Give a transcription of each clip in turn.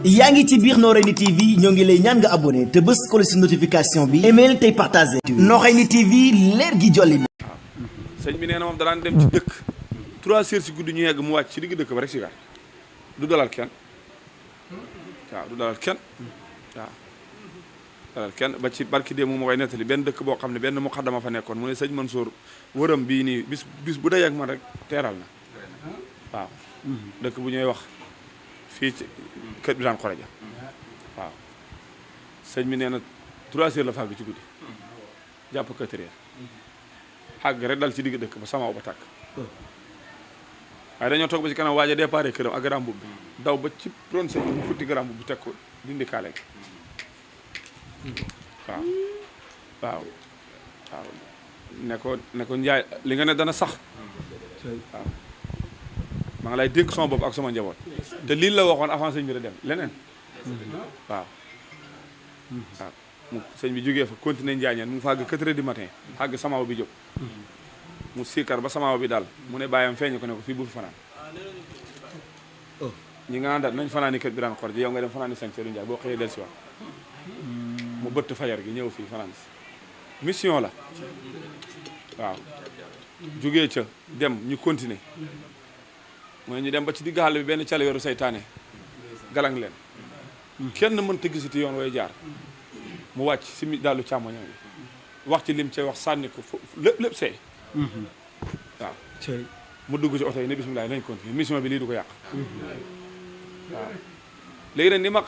yaa ngi ci biir Noreyni TV ñoo ngi lay ñaan nga abonné te bës ko ci notification bi email tey partagé. Noreyni TV leer gi jolli na. sëñ bi nee na moom daan dem ci dëkk 3 heures ci guddi ñu yegg mu wàcc ci digg dëkk ba rek si gaar du dalal kenn waaw du dalal kenn waaw dalal kenn ba ci barki dee mu ma koy nettali benn dëkk boo xam ne benn muqaddama fa nekkoon mu ne sëñ Mansour wëram bii nii bis bu day ak man rek teeral na waaw dëkk bu ñuy wax fii ci kër bi daan xoreja waaw sëñ bi nee na 3 heures la fàgg ci guddi jàpp 4 heures xàgg rek dal ci digg dëkk ba sama ba tàkk waaye dañoo toog ba ci kanam waaja déparé këram ak garam bi daw ba ci ron sëñ mu futti garam bi teg ko dindi kaale gi waaw waaw waaw ne ko njaay li nga ne dana sax waaw maa ngi lay dénk sama bopp ak sama njaboot te lii la waxoon avant sëñ bi da dem leneen waaw waaw mu sëñ bi jógee fa continuer njaañeen mu ngi fa àgg 4 heures du matin àgg samaaw bi jóg mu siikar ba samaaw bi daal mu ne bàyyam feeñu ko ne ko fii bu fi fanaan ñi nga àndal nañ fanaan ni kër bi daan xor ji yow nga dem fanaan ni sañ Seydou Ndiaye boo xëyee del si wax mu bëtt fajar gi ñëw fii fanaan si mission la waaw jógee ca dem ñu continuer mooy ñu dem ba ci digg xàll bi benn cale yoru saytaane galang leen kenn mënta gisati yoon way jaar mu wàcc si mi dalu càmmoñam bi wax ci lim cay wax sànni ko lépp seey waaw mu dugg ci oto yi ne bisimilah nañ continuer mission bi lii du ko yàq waaw léegi nag ni ma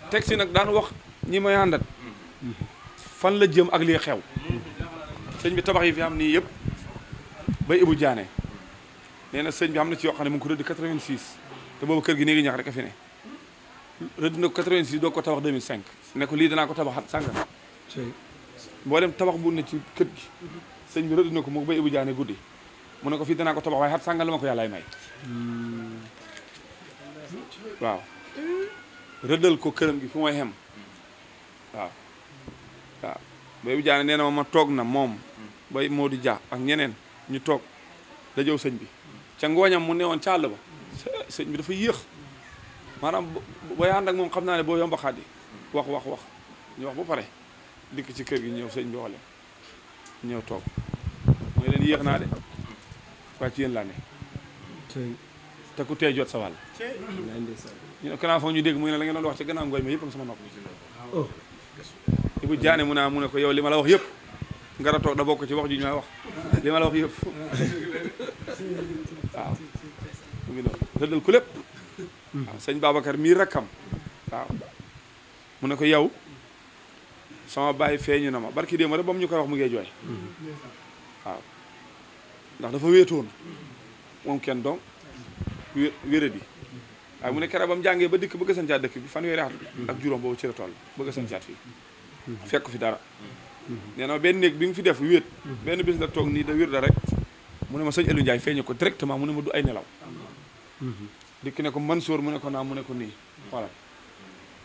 teg si nag daan wax ñi may àndat fan la jëm ak lii xew sëñ bi tabax yi fi am nii yëpp bay Ibou Diané nee na sëñ bi xam na ci yoo xam ne mu ngi ko rëdd 86 te boobu kër gi néegi ñax rek a fi ne rëdd na ko 86 doo ko tabax 2005 ne ko lii danaa ko tabaxat sànga boo dem tabax bu ne ci kër gi sëñ bi rëdd na ko mu bay Ibou Diané guddi mu ne ko fii danaa ko tabax waaye xat sànga la ma ko yàllaay may waaw rëddal ko këram gi fu may xem waaw waaw bay Ibou Diané nee na ma toog na moom bay Modou Dia ak ñeneen ñu toog dajow sëñ bi ca ngooñam mu newoon ca àll ba sëñ bi dafa yéex maanaam booy ànd ak moom xam naa ne boo yomba xaddi wax ñu wax ba pare dikk ci kër gi ñëw sëñ bi waxle ñëw toog mooy leen yéex naa de waaye ci yéen laa ne te ku tey jot sa wàll ñu ne kanaa foog ñu dégg mu ne la ngeen doon wax ci gannaaw ngooñ ma yëpp nga sama nopp Ibou Diané mu ne ko yow li ma la wax yëpp nga ra toog da bokk ci wax ji ñu wax li ma la wax yëpp waaw mu ngi noonu rëddal ko lépp waaw sëñ Babacar mii rakkam waaw mu ne ko yow sama bàyyi feeñu na ma barki démb rek ba mu ñu koy wax mu ngee jooy waaw ndax dafa wéetoon moom kenn doom wéradi waaye mu ne keroog ba mu jàngee ba dikk bëgg a sancaat dëkk bi fanweeri at ak juróom boobu ci la toll bëgg a sancaat fii fekk fi dara nee na benn néeg bi nga fi def wéet benn bis la toog nii da wér da rek mu ne ma sëñ Aliou Ndiaye feeñu ko directement mu ne ma du ay nelaw dikk ne ko Mansour mu ne ko naam mu ne ko nii voilà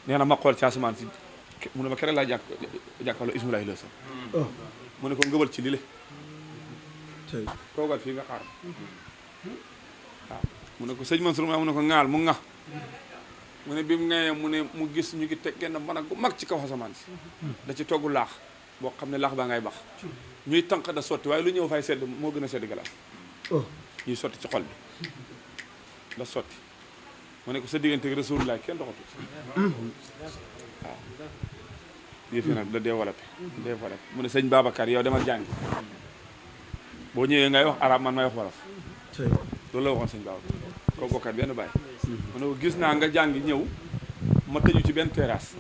nee na ma xool ci asamaan si mu ne ma keroog laa jàkkaarloo ismulahi la sa mu ne ko ngëbal ci lile toogal fii nga xaar waaw mu ne ko sëñ Mansour mu ne ko ŋaal mu ŋa mu ne bi mu ŋaayee mu ne mu gis ñu ngi teg genn mën a gu mag ci kaw asamaan si da ci togg laax boo xam ne laax baa ngay bax ñuy tànq da sotti waaye lu ñëw fay sedd moo gën a sedd galaas ñuy sotti ci xol bi da sotti mu ne ko sa diggante ak Rasulullah kenn doxatu waaw yëf yi nag da développé mu ne sëñ Babacar yow demal jàngi boo ñëwee ngay wax arab man may wax wolof loolu la waxoon sëñ Babacar koo bokkat benn bàyyi mu ne ko gis naa nga jàngi ñëw ma tëju ci benn terrasse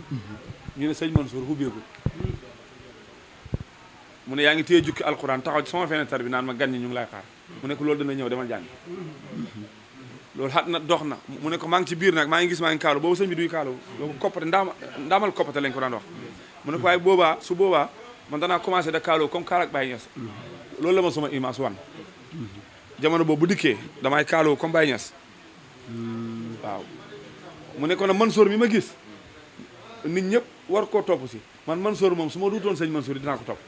ñu ne sëñ Mansour hubbeegul mu ne yaa ngi téye jukki alxuraan taxaw ci sama fenêtre bi naan ma gan ñi ñu ngi lay xaar mu ne ko loolu dana ñëw demal jàngi loolu xat na dox na mu ne ko maa ngi ci biir nag maa ngi gis maa ngi kaalu boobu sëñ bi duy kaalu boobu koppate ndaamal koppate lañ ko daan wax mu ne ko waaye su boobaa man danaa commencé da kaaloo comme kaal ak Baye Niass loolu la ma sama image wan jamono boobu bu dikkee damay kaaloo comme Baye Niass waaw mu ne ko nag Mansour mi ma gis nit ñëpp war koo topp si man Mansour moom su ma duutoon sëñ Mansour dinaa ko topp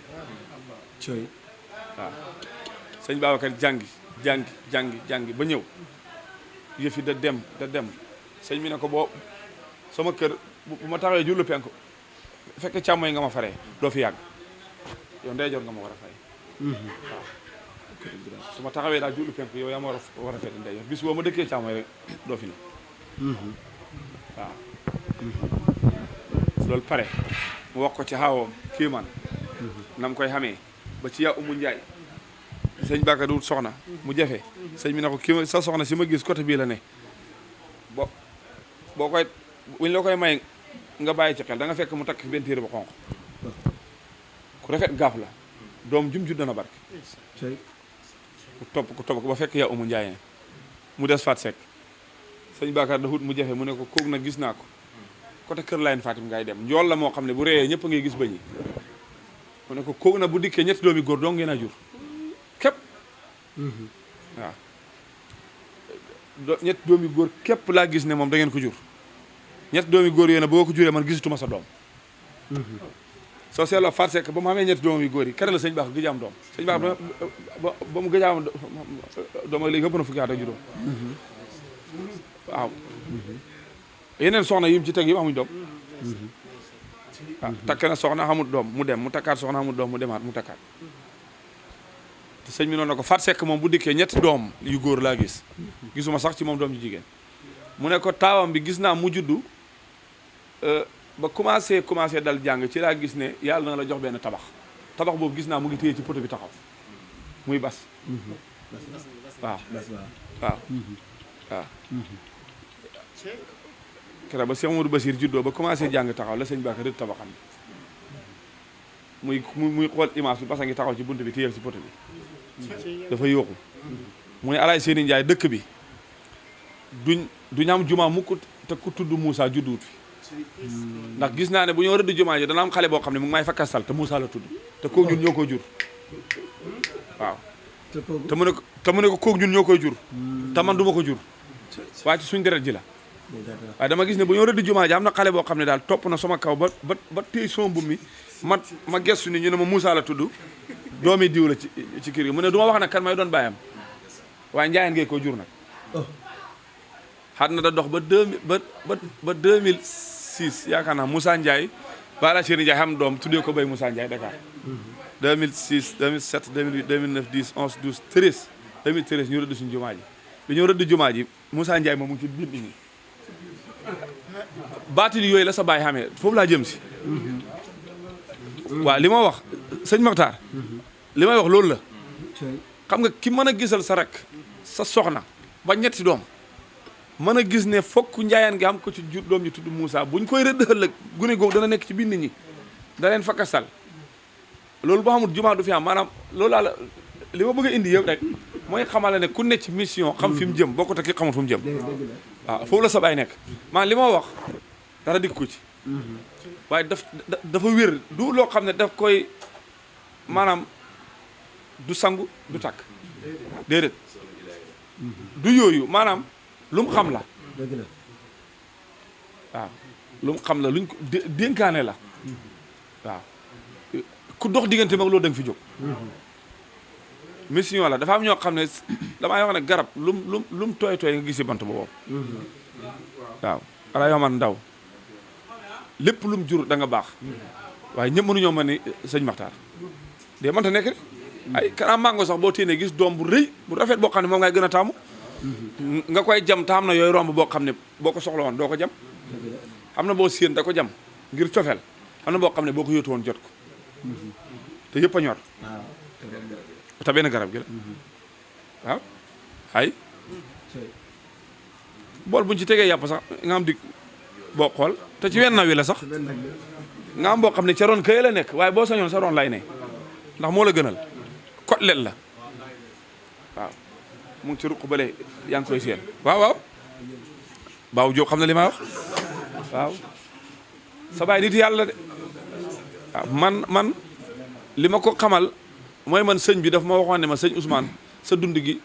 waaw sëñ Babacar jàngi ba ñëw yëf yi da dem sëñ bi ne ko boo sama kër bu ma taxawee jullu penku fekk càmmoñ nga ma faree doo fi yàgg yow ndeyjoor nga ma war a fay waaw su ma taxawee daal jullu penku yow yaa ma war a fay ndeyjoor bis boo ma dëkkee càmmoñ rek doo fi ne waaw loolu pare mu wax ko ci xaawam kii man nam koy xamee ba ci yaa umu njaay sëñ Bakar du soxna mu jafe sëñ bi ne ko kii sa soxna si ma gis côté bii la ne boo koy buñ la koy may nga bàyyi ci xel da nga fekk mu takk benn téere ba xonq ku rafet gaaf la doom jum jud dana barke ku topp ko ba fekk yaa umu njaay mu des faat sekk sëñ Bakar da wut mu jafe mu ne ko kooku nag gis naa ko côté kër Layen Fatim ngay dem njool la moo xam ne bu réyee ñëpp a ngay gis bañi mu ne ko kooku nag bu dikkee ñetti doomi góor doo ngeen a jur képp waaw ñetti doomi góor képp laa gis ne moom da ngeen ko jur ñetti doomi góor yooyu nag boo ko juree man gisatuma sa doom soo seetloo Fatou Seck ba mu amee ñetti doomi góor yi kere la sëñ Baax gëj am doom sëñ Baax ba mu gëj am doom léegi ëpp na fukki at ak juróom waaw yeneen soxna yi mu ci teg yi amuñ doom waaw takk na soxna xamul doom mu dem mu takkaat soxna xamul doom mu demaat mu takkaat te sëñ bi noonu na ko Fatou Seck moom bu dikkee ñetti doom yu góor laa gis gisuma sax ci moom doom yu jigéen mu ne ko taawam bi gis naa mu juddu ba commencé dal jàng ci laa gis ne yàlla na la jox benn tabax boobu gis naa mu ngi téye ci poto bi taxaw muy bas waaw waaw waaw keroog ba Cheikh Amadou Bassir juddoo ba commencé jàng taxaw la sëñ Bakar rëdd tabaxam muy xool image bi parce que ngi taxaw ci bunt bi téye ci poto bi dafa yóoxu mu ne Alaay Seeni Njaay dëkk bi duñ am jumaa mukk te ku tudd Moussa judduwut fi ndax gis naa ne bu ñoo rëdd jumaa ji dana am xale boo xam ne mu ngi may fakkastal te Moussa la tudd te kooku ñun ñoo koy jur waaw te mu ne ko kooku ñun ñoo koy jur te man du ma ko jur waaye ci suñ deret ji la waaye dama gis ne bu ñoo rëdd jumaa ji am na xale boo xam ne daal topp na sama kaw ba téye sama mbubb mi ma gestu ni ñu ne ma Moussa la tudd doomi diw la ci kër gi mu ne du ma wax nag kan may doon bàyyam waaye njaayeen ngay ko jur nag xat na da dox ba 2006 yaakaar naa Moussa Ndiaye Bala Chéri Ndiaye xam doom tuddee ko bay Moussa Ndiaye Dakar 2006 2007 2008 2009 10 11 12 13 2013 ñu rëdd suñu jumaa ji bi ñoo rëdd jumaa ji Moussa Ndiaye moom mu ngi ci biir nit ñi baatin yooyu la sa baay xamee foofu laa jëm si waaw li ma wax sëñ Maxtaar li may wax loolu la xam nga ki mën a gisal sa rek sa soxna ba ñetti doom mën a gis ne fokk njaayaan gi am ko ci jur doom ñu tudd Moussa buñ koy rëdd ëllëg gune googu dana nekk ci biir nit ñi da leen fakkasal loolu boo xamul jumaa du fi am maanaam loolu laa la li ma bëgg a indi yëpp rek mooy xamale ne ku ne ci mission xam fi mu jëm bokkut ak ki xamul fu mu jëm waaw foofu la sa baay nekk maanaam li ma wax dara dikk ko ci waaye dafa wér du loo xam ne daf koy maanaam du sangu du takk déedéet du yooyu maanaam lu mu xam la waaw lu mu xam la luñ ko dénkaane la waaw ku dox diggante mag loolu da nga fi jóg mission la dafa am ñoo xam ne damaa wax ne garab lum tooy tooy nga gisi bant boobu waaw ala yoo man ndaw lépp lum jur da nga baax waaye ñëpp mënuñoo mën ni sëñ Maxtaar de mënta nekk de ay kanam mango sax boo téenee gis doom bu rëy bu rafet boo xam ne moom ngay gën a taamu nga koy jam taam na yooyu romb boo xam ne boo ko soxla woon doo ko jam am na boo séen da ko jam ngir cofeel am na boo xam ne boo ko yóotu woon jot ko te yëpp a ñor te benn garab gi la waaw ay bool buñ ci tegee yàpp sax nga am dig boo xool te ci wenn wi la sax nga am boo xam ne ca roon këye la nekk waaye boo sañoon sa roon lay ne ndax moo la gënal côtelette la waaw mu ngi ci ruq bale yaa ngi koy seen waaw baaw Jóob xam na li may wax waaw sa baay nit yàlla de waaw man li ma ko xamal mooy man sëñ bi daf ma waxoon ne ma sëñ Ousmane sa dund gi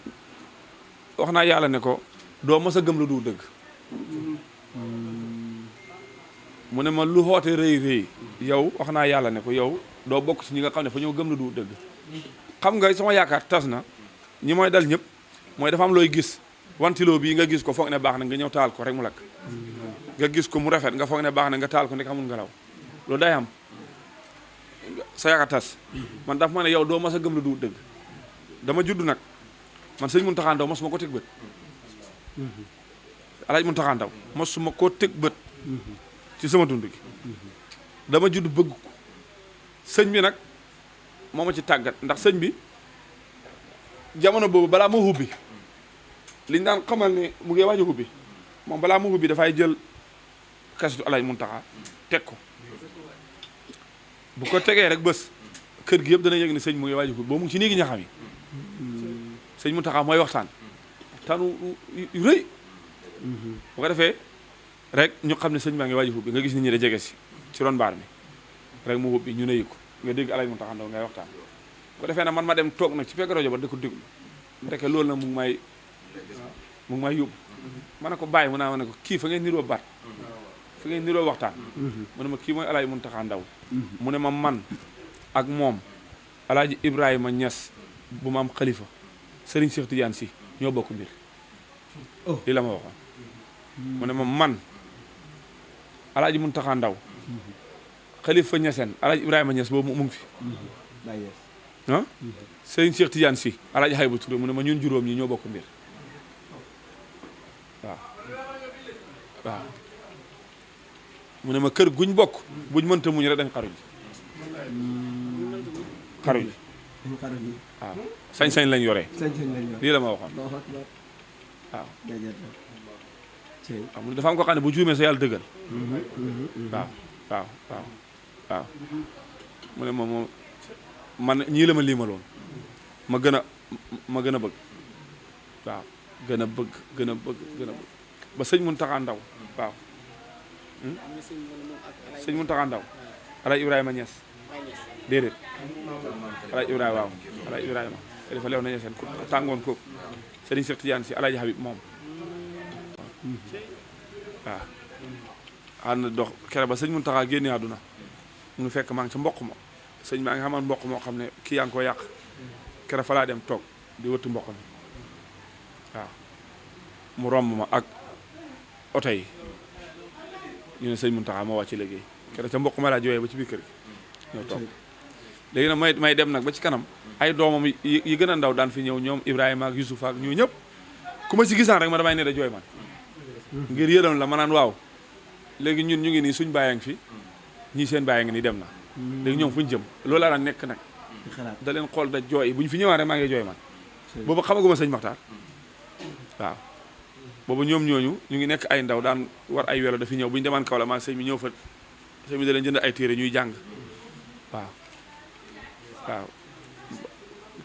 wax naa yàlla ne ko doo mës a gëm lu du dëgg mu ne ma lu xoote rëy yow wax naa yàlla ne ko yow doo bokk si ñi nga xam ne fa ñoo gëm lu du dëgg xam nga sama yaakaar tas na ñi mooy dal ñëpp mooy dafa am looy gis wantiloo bii nga gis ko foog ne baax na nga ñëw taal ko rek mu lakk nga gis ko mu rafet nga foog ne baax na nga taal ko nekk amul ngelaw loolu day am sa yaakaar tas man daf ma ne yow doo mas a gëm lu du dëgg dama judd nag man sëñ Mountakha Ndaw mosuma ko teg bët Alaaji Mountakha Ndaw mosuma koo teg bët ci sama dund gi dama judd bëgg ko sëñ bi nag moo ma ci tàggat ndax sëñ bi jamono boobu balaa ma hubbi liñ daan xamal ne mu ngi waaj a hubbi moom balaa ma hubbi dafay jël kasitu Alaaji Mountakha teg ko bu ko tegee rek bés kër gi yëpp dana yëg ne sëñ mu ngi waaj a hubbi boo mu ngi ci néegi ñaxam yi sëñ Mountakha mooy waxtaan yu rëy bu ko defee rek ñu xam ne sëñ baa ngi waaj a hubbi nga gis nit ñi da jege si ci ron baar mi rek mu hubbi ñu ne yëg ko nga dégg Alaaji Mountakha Ndaw ngay waxtaan bu ko defee nag man ma dem toog nag ci pegg rajo ba da ko déglu ndeke loolu nag mu ngi may yóbbu ma ne ko bàyyi mu naa ma ne ko kii fa ngeen niroo baat fa ngeen niroo waxtaan mu ne ma kii mooy Alaaji Mountakha Ndaw mu ne ma man ak moom Alaaji Ibrahima Niass bu ma am xalifa Serigne Cheikh Tidiane Sy ñoo bokk mbir lii la ma waxoon mu ne ma man Alaaji Mountakha Ndaw xalifa Niassène Alaaji Ibrahima Niass boobu mu ngi fi ah Serigne Cheikh Tidiane Sy Alaaji Hayba Touré mu ne ma ñun juróom ñi ñoo bokk mbir waaw mu ne ma kër guñ bokk buñ mënta muñ rek dañ xaruñ waaw sañ-sañ lañ yore lii la ma waxoon waaw mu dafa am ko xam ne bu juumee sa yàlla dëggal waaw mu ne moom man ñii la ma liimaloon ma gën a bëgg waaw gën a bëgg ba sëñ Mountakha Ndaw waaw sëñ Mountakha Ndaw Alaaji Ibrahima Niass déedéet Alaaji Ibrahima waaw Alaaji Ibrahima dafa leew nañu seen ku tàngoon kooku Serigne Cheikh Tidiane Sy Alaaji Habib moom waaw ànd dox kere ba sëñ Mountakha génne àdduna mu ngi fekk maa ngi ca mboq ma sëñ maa ngi xamal mboq moo xam ne kii yaa ngi ko yàq kere fa laa dem toog di wëttu mboq mi waaw mu romb ma ak oto yi ñu ne sëñ Mountakha moo wàcc liggéey kere ca mboq ma laa jooyee ba ci biir kër gi ñëw toog léegi nag may dem nag ba ci kanam ay doomam yi gën a ndaw daan fi ñëw ñoom Ibrahima ak Youssouf ak ñoo ñëpp ku ma si gisaan rek ma damay ne da jooy man ngir yërëm la ma naan waaw léegi ñun ñu ngi nii suñ bàyyi ngi fi ñii seen bàyyi ngi nii dem na léegi ñoom fu ñu jëm loolu laa daan nekk nag da leen xool da jooy bu ñu fi ñëwaan rek maa ngi jooy man boobu xamaguma sëñ Maxtaar waaw boobu ñoom ñooñu ñu ngi nekk ay ndaw daan war ay welo dafi ñëw bu ñu demaan kaw la maa sëñ bi ñëw fa sëñ bi da leen jënd ay téere ñuy jàng waaw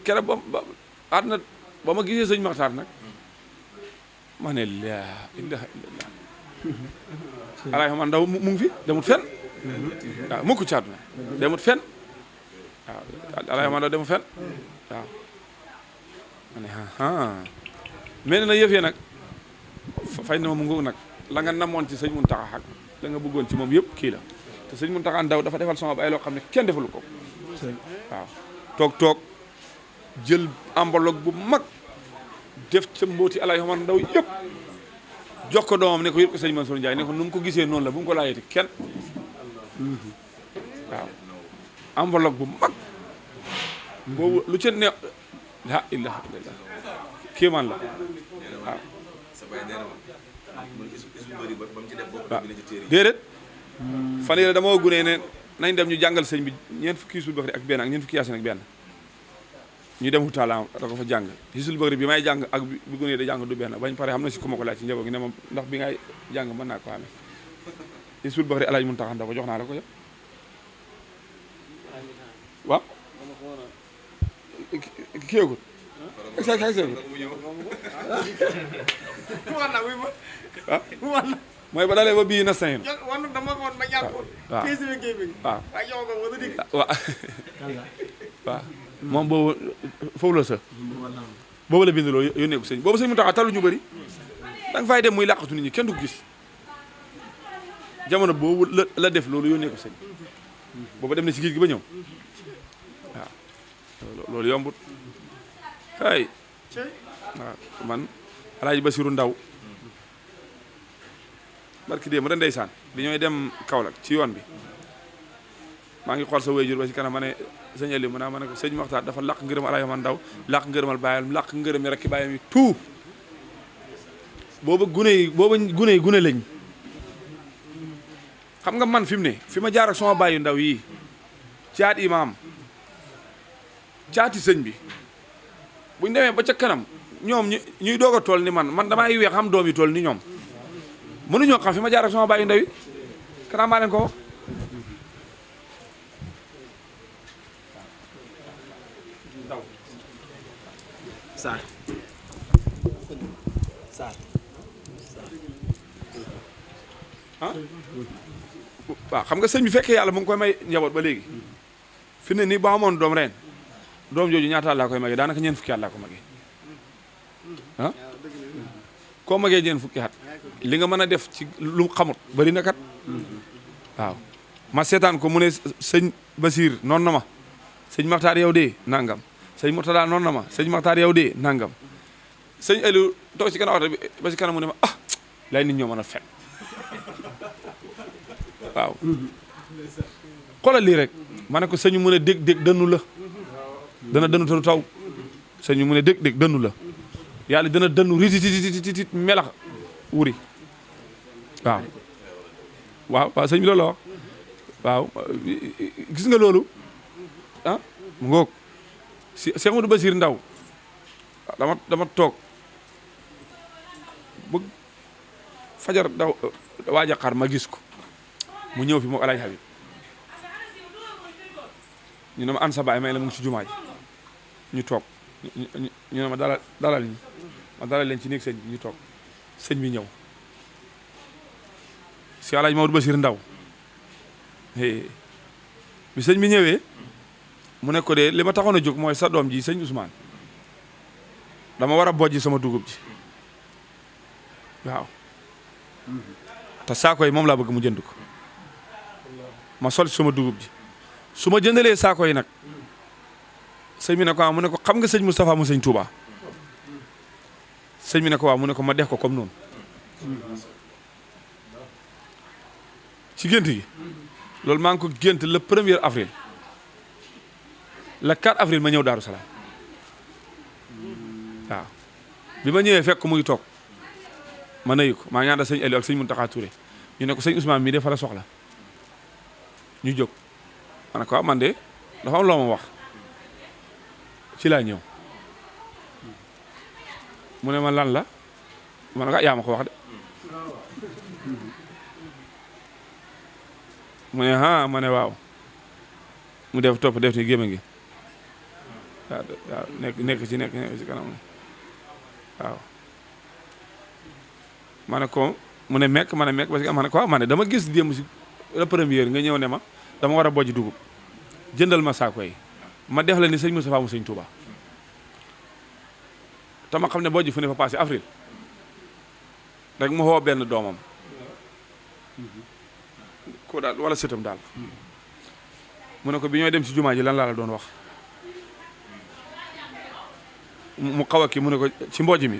kere ba àdduna ba ma gisee sëñ Maxtaar nag ma ne laa ilaha illallah Alaaji man Ndaw mu ngi fi demut fenn waaw mukk ci àdduna demut fenn waaw Alaaji man Ndaw demut fenn waaw ma ne mel na yëf yi nag fay na ma mu ngi nag la nga namoon ci sëñ Mountakha ak la nga bëggoon ci moom yëpp kii la te sëñ Mountakha Ndaw dafa defal sama ay loo xam ne kenn defalu ko waaw toog jël enveloppe bu mag def ca mbooti Alaaji Omar Ndaw yëpp jox ko doomam ne ko yëpp ko sëñ Mansour Ndiaye ne ko nu mu ko gisee noonu la bu mu ko laajati kenn waaw enveloppe bu mag boobu lu ca ne la ilaha illallah kéemaan la waaw déedéet fan yii dama gunee ne nañ dem ñu jàngal sëñ bi ñeent fukki Hizbul Bakri ak benn ak ñeent fukki Yaasin ak benn ñu dem Houtala da ko fa jàng Hizbul Bakri bi may jàng ak bi gunee da jàng du benn bañ pare xam na si ku ma ko laaj ci njaboot gi ne ma ndax bi ngay jàng mën naa ko amee Hizbul Bakri Alaaji Mountakha Ndaw ko jox naa la ko yëpp waaw kii yëgut waaw mooy ba dalee ba bii na sañ waaw moom boobu foofu la sa boobu la bindaloo yónnee ko sëñ boobu sëñ Mountakha talu ñu bëri da nga fay dem muy làqatu nit ñi kenn du ko gis jamono boobu la def loolu yónnee ko sëñ boobu dem na ci géej gi ba ñëw waaw loolu yombut hey waaw man Alaaji Basiru Ndaw barki démb da ndeysaan bi ñooy dem Kaolack ci yoon bi maa ngi xool sa wayjur ba ci kanam ma ne sëñ Aliou mu naa ma ne ko sëñ Maxtaar dafa làq ngërëmal Alaaji Man Ndaw làq ngërëmal baayam làq ngërëm yi rekk baayam yi tout booba gune yi gune lañ xam nga man fi mu ne fi ma jaar ak sama bàyyu ndaw yii caat imaam caati sëñ bi buñ demee ba ca kanam ñoom ñuy doog a toll ni man damay weex xam doom yi toll ni ñoom mënuñoo xam fi ma jaar ak sama bàyyu ndaw yi kanaa maa leen ko wax Sarr Sarr ah waaw xam nga sëñ bi fekkee yàlla mu ngi koy may njaboot ba léegi fi ne nii ba amoon doom ren doom jooju ñaata laa koy magee daanaka ñeent fukki at laa ko magee ah koo magee ñeent fukki at li nga mën a def ci lu xamut bari na kat waaw ma seetaan ko mu ne sëñ Basiir noonu na ma sëñ Maxtaar yow de nangam sëñ Murtada noonu na ma sëñ Maxtaar yow de nangam sëñ Aliou toog ci kanam oto bi ba ci kanam mu ne ma lay nit ñoo mën a fen waaw xoolal lii rek ma ne ko sëñu mu ne dég dënnu la dana dënnu te du taw sëñu mu ne dég dënnu la yàlla dana dënnu ritititititi melax wuri waaw sëñ bi loolu la wax waaw gis nga loolu mu ngoog Cheikh Amadou Basir Ndaw dama toog bëgg fajar daw waaja xar ma gis ko mu ñëw fi moom Alaaji Habib ñu ne ma an sa baay may la mu ngi ci jumaa ji ñu toog ñu ne ma dalal ñi ma dalal leen ci néeg sëñ bi ñu toog sëñ bi ñëw si Alaaji Mamadou Basir Ndaw bi sëñ bi ñëwee mu ne ko de li ma taxoon a jóg mooy sa doom ji sëñ Ousmane dama war a bojji sama dugub ji waaw te saako yi moom laa bëgg mu jënd ko ma sol sama dugub ji su ma jëndalee saako yi nag sëñ bi ne ko mu ne ko xam nga sëñ Moustapha mu sëñ Touba sëñ bi ne ko waaw mu ne ko ma def ko comme noonu ci gént gi loolu maa ngi ko gént le 1er avril le 4 avril ma ñëw Daaru Salaam waaw bi ma ñëwee fekk muy toog ma nuyu ko maa ngi ànd ak sëñ Aliou ak sëñ Mountakha Touré ñu ne ko sëñ Ousmane mii de fa la soxla ñu jóg ma ne ko man de dafa am loo ma wax ci laa ñëw mu ne ma lan la ma ne ko yaa ma ko wax de mu ne ma ne waaw mu def topp def ni gémé ngi waaw nekk ci kanam waaw ma ne ko mu ne mekk ma ne mekk parce que ma ne ko waaw ma ne dama gis démb si le premier nga ñëw ne ma dama war a bojj dugub jëndal ma saako yi ma def la ni sëñ Moustapha mu sëñ Touba te ma xam ne bojj fu ne fa passé avril rek mu xoo benn doomam ko daal wala sëtam daal mu ne ko bi ñooy dem si jumaa ji lan laa la doon wax mu xaw a kii mu ne ko ci mbojj mi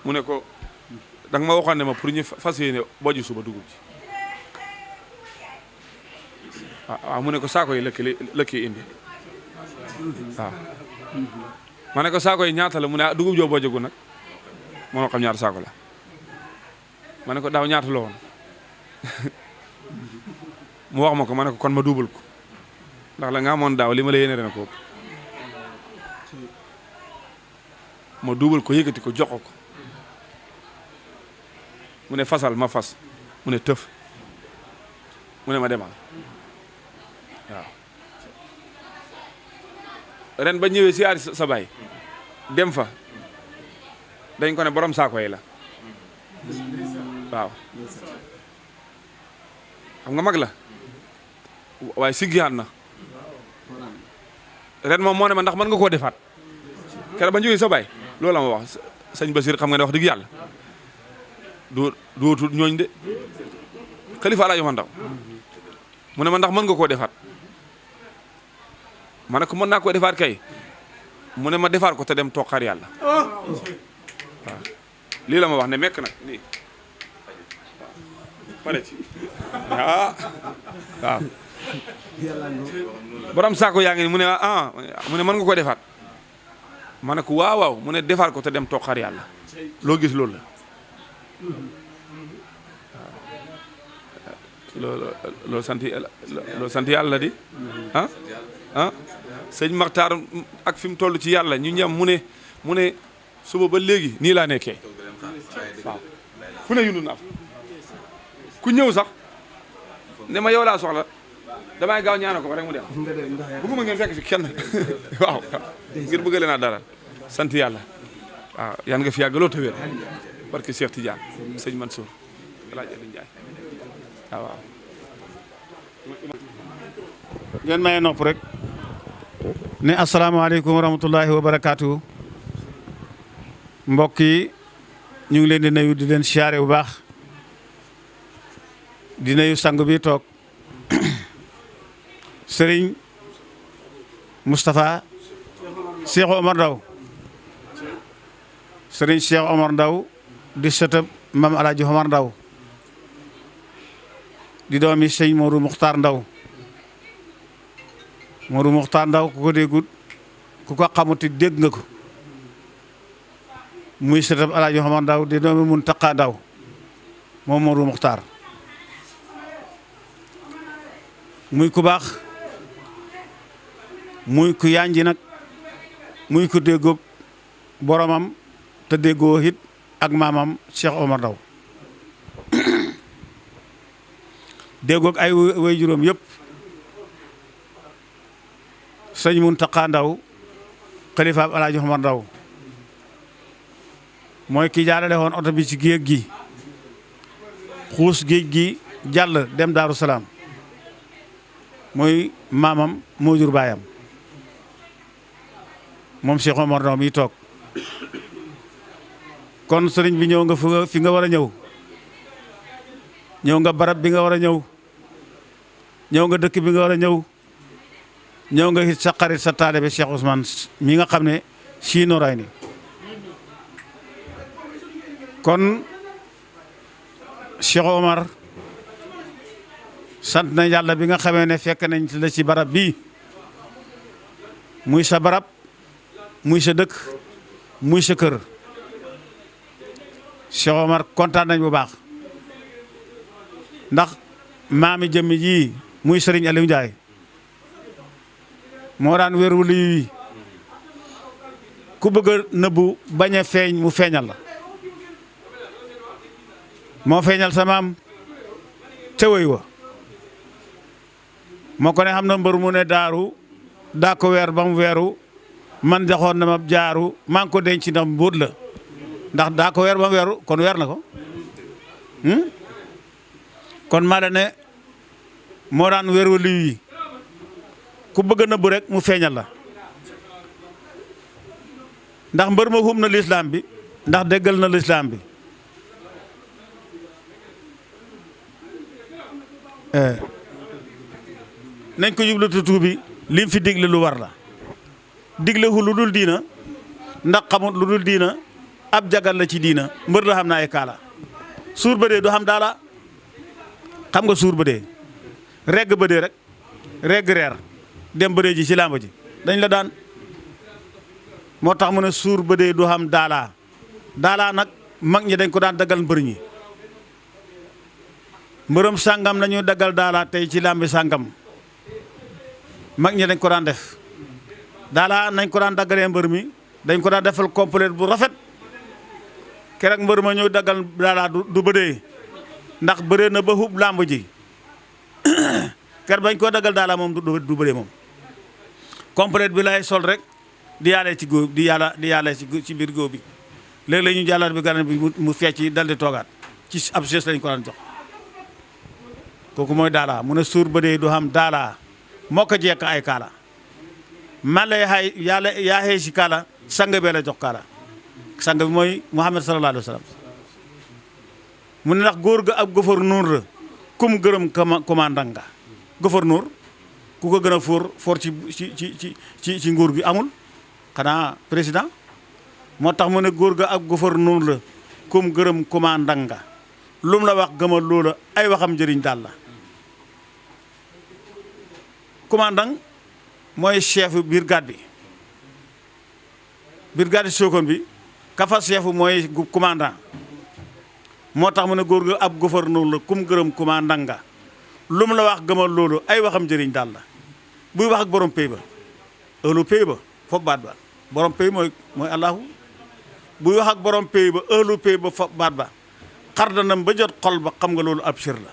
mu ne ko danga ma waxoon ne ma pour ñu fas yéene bojj suba dugub ji waaw mu ne ko saako yi lëkkee indi waaw ma ne ko saako yi ñaata la mu ne dugub joo bojjagu nag mënoo xam ñaata saako la ma ne ko daaw ñaata la woon mu wax ma ko ma ne ko kon ma duubal ko ndax la nga amoon daaw li ma la yéene ren ko ma duubal ko yëkkati ko jox ko mu ne fasal ma fas mu ne tëf mu ne ma demal waaw ren ba ñëwee siyaari sa baay dem fa dañ ko ne borom saako yi la waaw xam nga mag la waaye siggiyaat na ren moom moo ne ma ndax mën nga koo defaat keroog ba jógee sa baay loolu la ma wax sëñ Basir xam nga ne wax dëgg yàlla dootul ñooñ de xalifa Alaaji Man Ndaw mu ne ma ndax mën nga koo defaat ma ne ko mën naa koo defaat kay mu ne ma defaat ko te dem toog xaar yàlla waaw lii la ma wax ne mekk nag lii pare ci ah waaw borom saako yaa ngi ni mu ne mu ne mën nga ko defaat ma ne ko waaw mu ne defaat ko te dem toog xar yàlla loo gis loolu la loolu sant yàlla di sëñ Maxtaar ak fi mu toll ci yàlla ñu ñam mu ne suba ba léegi nii laa nekkee waaw fu ne yundu naa fa ku ñëw sax ne ma yow laa soxla damay gaaw ñaana ko rek mu dem bëgguma ngeen fekk fi kenn waaw ngir bëgg leen a dara sant yàlla waaw yan nga fi yàgg loo tawéer barke Cheikh Tidiane sëñ Mansour laaj Aliou Ndiaye waaw ngeen maye nopp rek ne asalaamaaleykum wa rahmatullahi wa barakaatu. mbokk yi ñu ngi leen di nuyu di leen siyaare bu baax di nuyu sang bi toog Serigne Moustapha Cheikh Omar Ndaw Serigne Cheikh Omar Ndaw di sëtëb Mam Alaaji Omar Ndaw di doomi sëñ Modou Muxtaar Ndaw Modou Muxtaar Ndaw ku ko déggut ku ko xamuti dégg nga ko muy sëtëb Alaaji Omar Ndaw di doomi Muntaqa Ndaw moom Modou Muxtaar muy ku baax muy ku yanji nag muy ku déggoog boromam te déggoo it ak maamam Cheikh Omar Ndaw déggoog ay way juróom yëpp sëñ Muntaqa Ndaw xalifaab Alaaji Omar Ndaw mooy ki jaarale woon oto bi ci géej gi xuus géej gi jàll dem Daaru Salaam mooy maamam moo jur baayam moom Cheikh Omar Ndaw mi toog kon sëriñ bi ñëw nga fi nga war a ñëw nga barab bi nga war a ñëw nga dëkk bi nga war a ñëw nga it sa xarit sa taalibe Cheikh Ousmane mi nga xam ne sii nooraay ni kon Cheikh Omar sant na yàlla bi nga xamee ne fekk nañ la ci barab bii muy sa barab muy sa dëkk muy sa kër Cheikh Omar kontaan nañ bu baax ndax maami jëmmi ji muy Serigne Aliou Ndiaye moo daan wéru lii ku bëgg a nëbbu bañ a feeñ mu feeñal la moo feeñal sa maam ca wéy wa moo ko ne xam na mbër mu ne daaru daa ko weer ba mu weeru man joxoon na ma jaaru maa ngi ko denc ndax mbóot la ndax daa ko weer ba mu weeru kon weer na ko kon maa da ne moo daan weeru lii ku bëgg a nëbbu rek mu feeñal la ndax mbër ma xum na lislaam bi ndax déggal na lislaam bi nañ ko jublu tuubi lim fi digle lu war la digle hu lu dul diina ndax xamut lu dul diina ab jagal la ci diina mbër la xam na ay kaala suur ba dee du xam daala xam nga suur ba dee regg ba dee rek regg reer dem ba dee ji ci làmb ji dañ la daan moo tax mu ne suur ba dee du xam daala daala nag mag ñi dañ ko daan daggal mbër ñi mbërëm sàngam nañu daggal daala tey ci làmbi sàngam mag ñi dañ ko daan def daala nañ ko daan daggalee mbër mi dañ ko daan defal complet bu rafet keroog mbër ma ñëw daggal daala du bëdee ndax bëree na ba hub làmb ji ker bañ koo daggal daala moom du bëdee moom complet bi lay sol rek di yaalee ci góob di yaalee ci biir góob bi léegi la ñu jàllar bi garan bi mu fecc dal di toogaat ci ab geste lañ ko daan jox kooku mooy daala mu ne suur bëdee du xam daala moo ko jekk ay kaala man la yaa xëy si kaala sang bee la jox kaala sang bi mooy Muhammad sallallahu alayhi wa sallam mu ne ndax góor ga ab gouverneur la kum gërëm commandant nga gouverneur ku ko gën a foor ci nguur gi amul xanaa président moo tax mu ne góor ga ab gouverneur la kum gërëm commandant nga lum la wax gëmal loola ay waxam njëriñ daal la commandant mooy chef brigade bi brigade Sokone bi kafa chef mooy commandant moo tax mu ne góor ga ab gouverneur la kum gërëm commandant nga lum la wax gëmal loolu ay waxam njëriñ daal la buy wax ak borom pay ba ëllu pay ba foofu baat ba borom pay mooy allahu buy wax ak borom pay ba ëllu pay ba foofu baat ba xar danam ba jot xol ba xam nga loolu ab sir la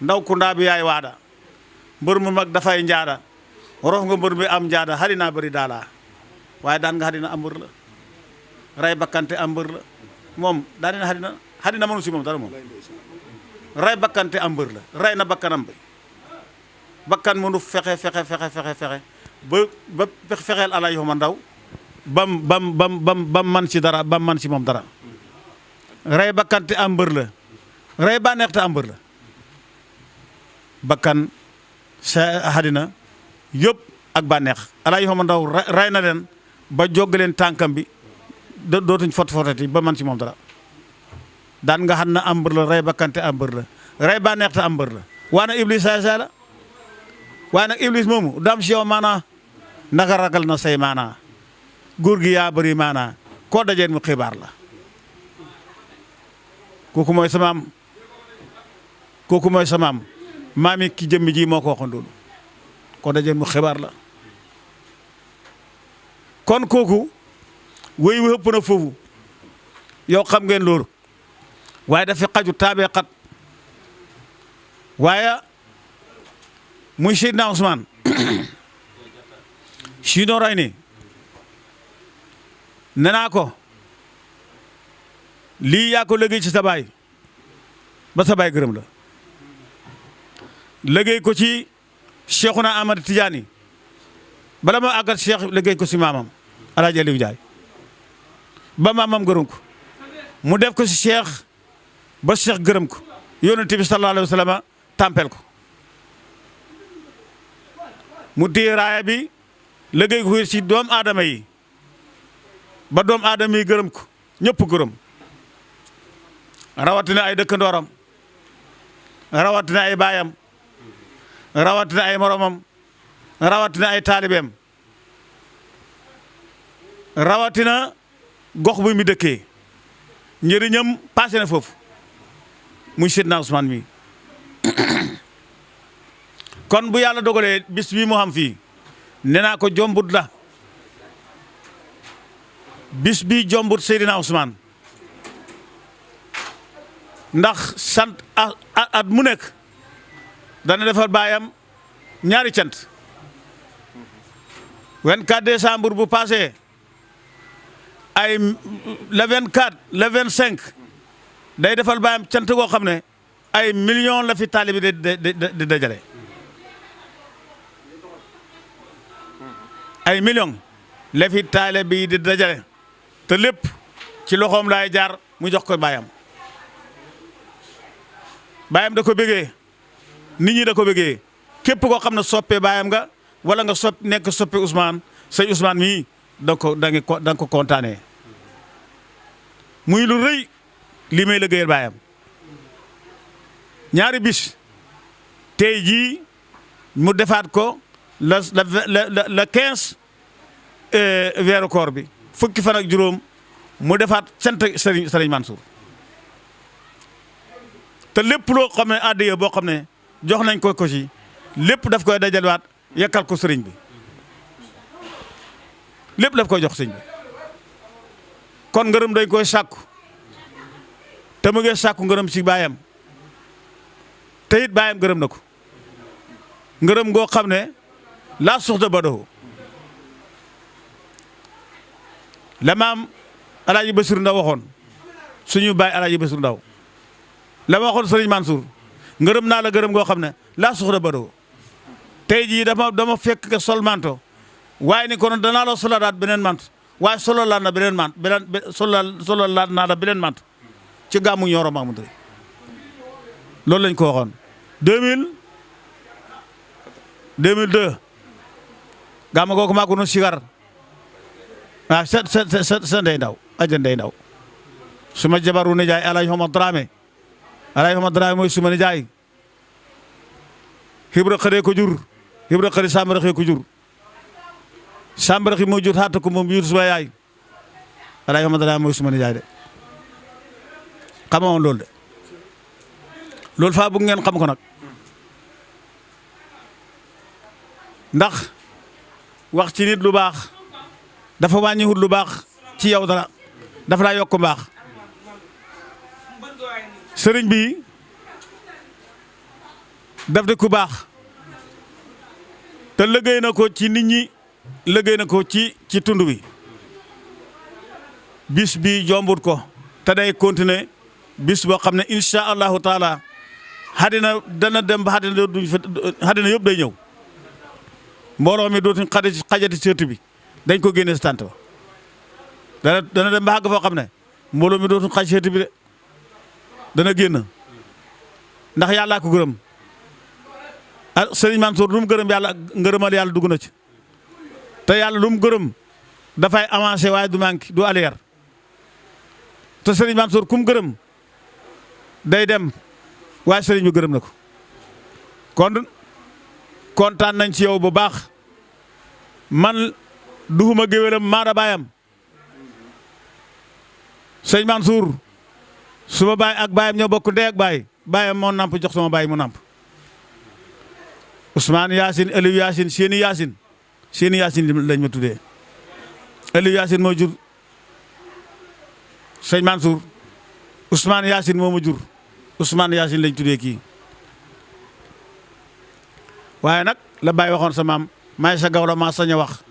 ndaw ku ndaa bi yaay waada mbër mu mag dafay njaada rof nga mbër mi am njaada xadinaa bëri daalaa waaye daan nga xadina am mbër la ray bakkante am mbër la moom daan na xadina mënu si moom dara moom ray bakkante am mbër la ray na bakkanam bi bakkan mënu fexe ba fexeel ala yoo ma ndaw bam man si dara bam man si moom dara ray bakkante am mbër la ray bànneex te am mbër la bakkan sa xadina yëpp ak bànneex ala yoo ma ndaw ray na leen ba jog leen tànkam bi dootuñ fotati ba man si moom dara daan nga xam na am mbër la ray bakkante am mbër la ray bànneex te am mbër la waana iblis saa la waaye nag iblis moomu dam si yow maanaa naka ragal na say maanaa góor gi yaa bëri maanaa koo dajeen mu xibaar la kooku mooy samaam maami ki jëmmi ji moo ko waxoon loolu koo dajeen mu xibaar la kon kooku wéy wu ëpp na foofu yow xam ngeen loolu waaye dafa xaju taabee xat waaye muy Seydina Ousmane si noo ray ni nenaa ko lii yaa ko liggéey ci sa baay ba sa baay gërëm la liggéey ko ci Cheikhouna Ahmad Tidiane bala ma àggat Cheikh liggéey ko si maamam Alaaji Aliou Ndiaye ba maamam gërëm ko mu def ko si Cheikh ba Cheikh gërëm ko Yonent bi sallallahu alayhi wa sallam tàmpel ko mu téye raaya bi liggéey ko ci doom aadama yi ba doom aadama yi gërëm ko ñëpp gërëm rawatina ay dëkkandooram rawatina ay baayam rawatina ay moromam rawatina ay taalibeem rawatina gox bu mi dëkkee njëriñam passé na foofu muy Seydina Ousmane mi kon bu yàlla dogalee bis bi mu xam fii nee naa ko jombut la bis bi jombut Seydina Ousmane ndax sant at mu nekk dana defal baayam ñaari cant 24 décembre bu passé ay le 24 le 25 day defal baayam cant goo xam ne ay millions la fi taalibi di dajale ay millions la fi taalibi di dajale te lépp ci loxoom laay jaar mu jox ko baayam baayam da ko bëggee nit ñi da ko bëggee képp koo xam ne soppee baayam nga wala nga nekk soppe Ousmane sëñ Ousmane mii da nga ko kontaanee muy lu rëy li may liggéeyal baayam ñaari bis tey jii mu defaat ko le 15 weeru koor bi fukki fan ak juróom mu defaat sant Serigne Mansour te lépp loo xam ne addiya boo xam ne jox nañ ko ci lépp daf koy dajalwaat yekkal ko sëriñ bi lépp daf koy jox sëriñ bi kon ngërëm dañ koy sàkku te mu ngi sàkku ngërëm ci baayam te it baayam gërëm na ko ngërëm ngoo xam ne laa suxta ba doxu la maam Alaaji Basiru Ndaw waxoon suñu baay Alaaji Basiru Ndaw la ma waxoon Sëriñ Mansour ngërëm naa la gërëm ngoo xam ne laa suxta ba doxu tey jii dama fekk ke sol manto waaye ni kono danaa la soladaat beneen manto waaye solo laa na beneen manto solo laa naa la beneen manto ci gàmmu Ñooro Mahmoud loolu lañ ko waxoon 2002 gàmmu googu maa ko doon sigar sa ndey ndaw aja ndey ndaw suma jabaru ne jaay Alaaji Omar Dramé Alaaji Ahmad Dramé mooy suma nijaay Ibra Xëre ko jur Ibra Xëre Sambaraxi ko jur Sambaraxi moo jur xaata ko moom jur suma yaay Alaaji Ahmad Dramé mooy suma nijaay de xamoon loolu de loolu faa bëgg ngeen xam ko nag ndax wax ci nit lu baax dafa wàññiwut lu baax ci yow dara dafa laa yokk mbaax sëriñ bi daf di ku baax te liggéey na ko ci nit ñi liggéey na ko ci tund wi bis bi jombut ko te day continuer bis boo xam ne incha allahu taala xadina dana dem ba xadina yëpp day ñëw mbooloo mi dootuñ xajati seetu bi dañ ko génne si tànt ba dana dem ba àgg foo xam ne mbooloo mi dootuñ xaj seetu bi de dana génn ndax yàllaa ko gërëm ah sëriñ Mansour lu mu gërëm yàlla ngërëmal yàlla dugg na ci te yàlla lu mu gërëm dafay avancé waaye du manqué du arrière te sëriñ Mansour ku mu gërëm day dem waaye sëriñ bi gërëm na ko kon kontaan nañ ci yow bu baax man duxuma géwélam maada baayam sëñ Mansour suma baay ak baayam ñoo bokk ndey ak baay baayam moo namp jox sama baay mu namp Ousmane Yacine Aliou Yacine seeni Yacine lañ ma tuddee Aliou Yacine moo jur sëñ Mansour Ousmane Yacine moo ma jur Ousmane Yacine lañ tuddee kii waaye nag la Baye waxoon sa maam may sa gawla maa sañ a wax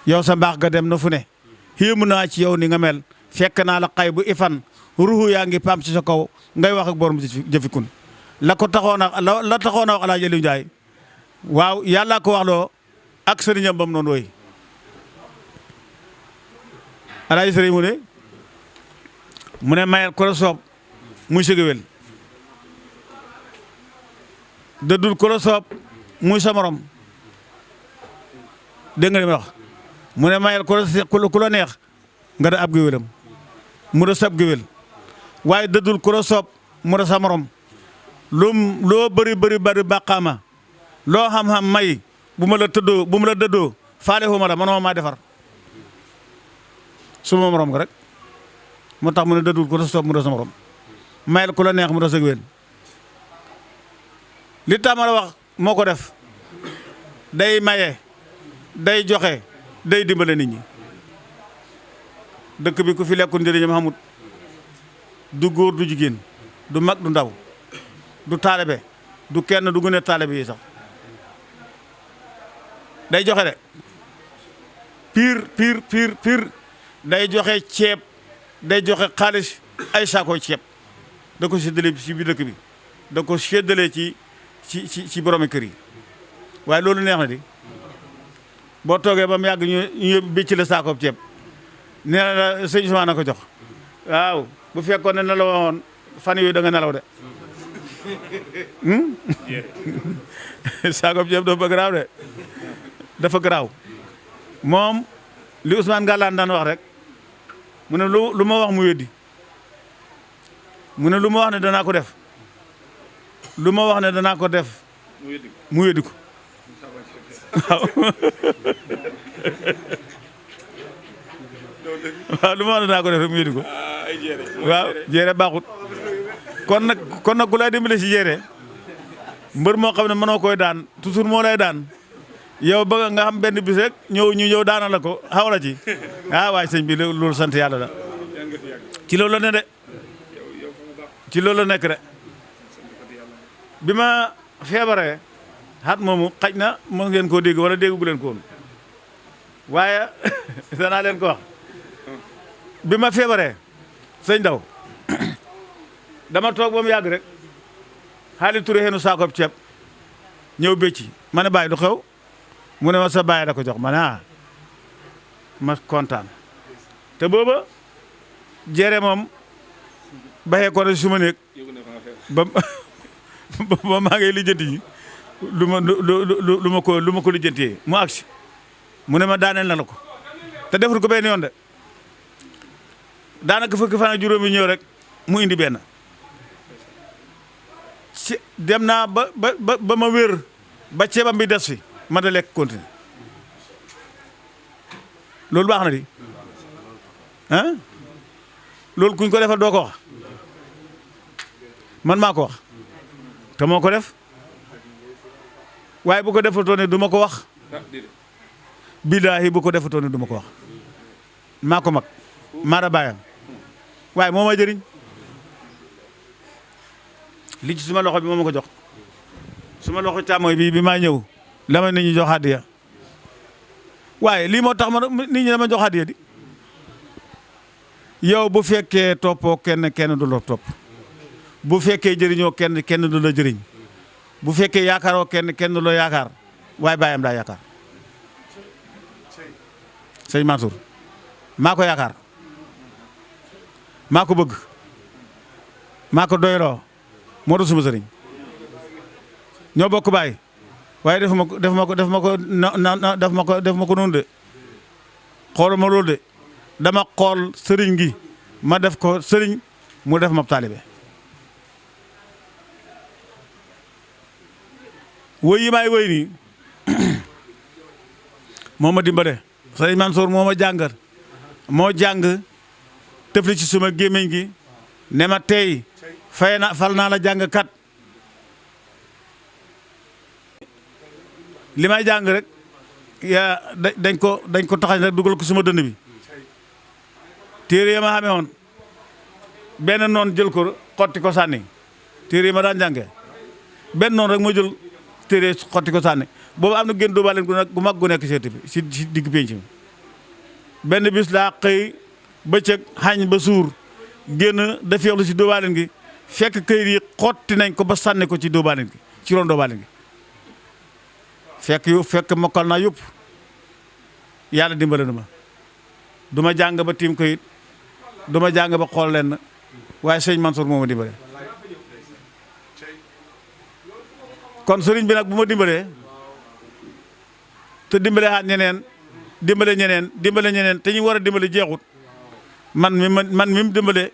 yow sa mbaax ga dem na fu ne xéemu naa ci yow ni nga mel fekk naa la xay bu ifan ruuxu yaa ngi pam ci sa kaw ngay wax ak borom jëfikun la ko taxoon a la taxoon a wax Alaaji Aliou Ndiaye waaw yàlla ko wax loo ak sëriñam bam noonu woy Alaaji sëriñ mu ne mayel ko la soob muy sëgëwel dëddul ko la soob muy sa morom dégg nga li ma wax mu ne mayel ku la neex nga da ab géwélam mu da sab géwél waaye dëddul ku la soob mu da sa morom loo bëri bàqaama loo xam-xam may bu ma la dëddoo faale xuma la manoo maa defar suma morom nga rek moo tax mu ne dëddul ku la soob mu da sa morom mayel ku la neex mu da sa géwél li tamara wax moo ko def day maye day joxe day dimbale nit ñi dëkk bi ku fi lekkul njëriñam xamut du góor du jigéen du mag du ndaw du taalibe du kenn du gën a taalibe yi sax day joxe de pire day joxe ceeb day joxe xaalis ay saakooy ceeb da ko séddale ci biir dëkk bi da ko séddale ci boromi kër yi waaye loolu neex na di boo toogee ba mu yàgg ñu bécc la saakoob ceeb nee na la sëñ Ousmane na ko jox waaw bu fekkoon ne na la waxoon fan yooyu da nga nelaw de saakoob ceeb dafa garaaw de dafa garaaw moom li Ousmane Gallaan daan wax rek mu ne lu ma wax mu weddi mu ne lu ma wax ne danaa ko def lu ma wax ne danaa ko def mu weddi ko waaw waaw lu ma wax ne danaa ko def rek mu weddi ko waaw jeere baaxut kon nag ku lay dimbale si jeere mbër moo xam ne mënoo koy daan toujours moo lay daan yow bëgg nga xam benn bis rek ñu ñëw daana la ko xaw la ci waaye sëñ bi loolu sant yàlla la ci loolu la ne de ci loolu la nekk de bi ma feebaree xat moomu xaj na mos ngeen koo dégg wala déggu leen ko woon waaye danaa leen ko wax bi ma feebaree sëñ Daw dama toog ba mu yàgg rek xaali Touré xenu saakoob ceeb ñëw bécci ma ne bàyyi lu xew mu ne ma sa bàyyi da ko jox ma ne ma kontaan te booba jere moom baxee ko na suma néeg ba maa ngay lijjanti ji lu ma ko lijjantee mu agsi mu ne ma daaneel na la ko te deful ko benn yoon de daanaka fukki fan ak juróomi ñëw rek mu indi benn dem naa ba ma wér ba ceebam bi des fi ma da lekk continuer loolu baax na di ah loolu kuñ ko defal doo ko wax man maa ko wax te moo ko def waaye bu ko defatoo ne du ma ko wax billaahi bu ko defatoo ne du ma ko wax maa ko mag maa da baayam waaye moo ma jëriñ li ci suma loxo bi moo ma ko jox suma loxo càmmooy bi maa ñëw la ma nit ñi jox hadiya waaye lii moo tax ma nit ñi dama jox hadiya di yow bu fekkee toppoo kenn du la topp bu fekkee jëriñoo kenn du la jëriñ bu fekkee yaakaaroo kenn du la yaakaar waaye baayam daa yaakaar sëñ Mansour maa ko yaakaar maa ko bëgg maa ko doyloo moo doon suma sëriñ ñoo bokk baay waaye def ma ko noonu de xooluma loolu de dama xool sëriñ gi ma def ko sëriñ mu def ma taalibe woy yi maay woy nii moo ma dimbale sëriñ Mansour moo ma jàngal moo jàng tëfli ci suma gémmiñ gi ne ma tey fal naa la jàng kat li may jàng rek yaa dañ ko taxañ rek dugal ko suma dënd bi téere yi ma xamee woon benn noon jël ko xotti ko sànni téere yi ma daan jàngee benn noon rek ma jël téere xotti ko sànni boobu am na génn dóobaaleen gu mag gu nekk seeti bi si digg pénc mi benn bis laa xëy bëccëg xañ ba suur génn da feexlu si dóobaaleen gi fekk këyit yi xotti nañ ko ba sànni ko ci dóobaaleen gi ci ron dóobaaleen gi fekk mokkal naa yëpp yàlla dimbale na ma du ma jàng ba tiim këyit du ma jàng ba xool leen waaye sëñ Mansour moo ma dimbale kon sëriñ bi nag bu ma dimbalee te dimbale xaat ñeneen dimbale ñeneen te ñu war a dimbale jeexut man mi mu dimbale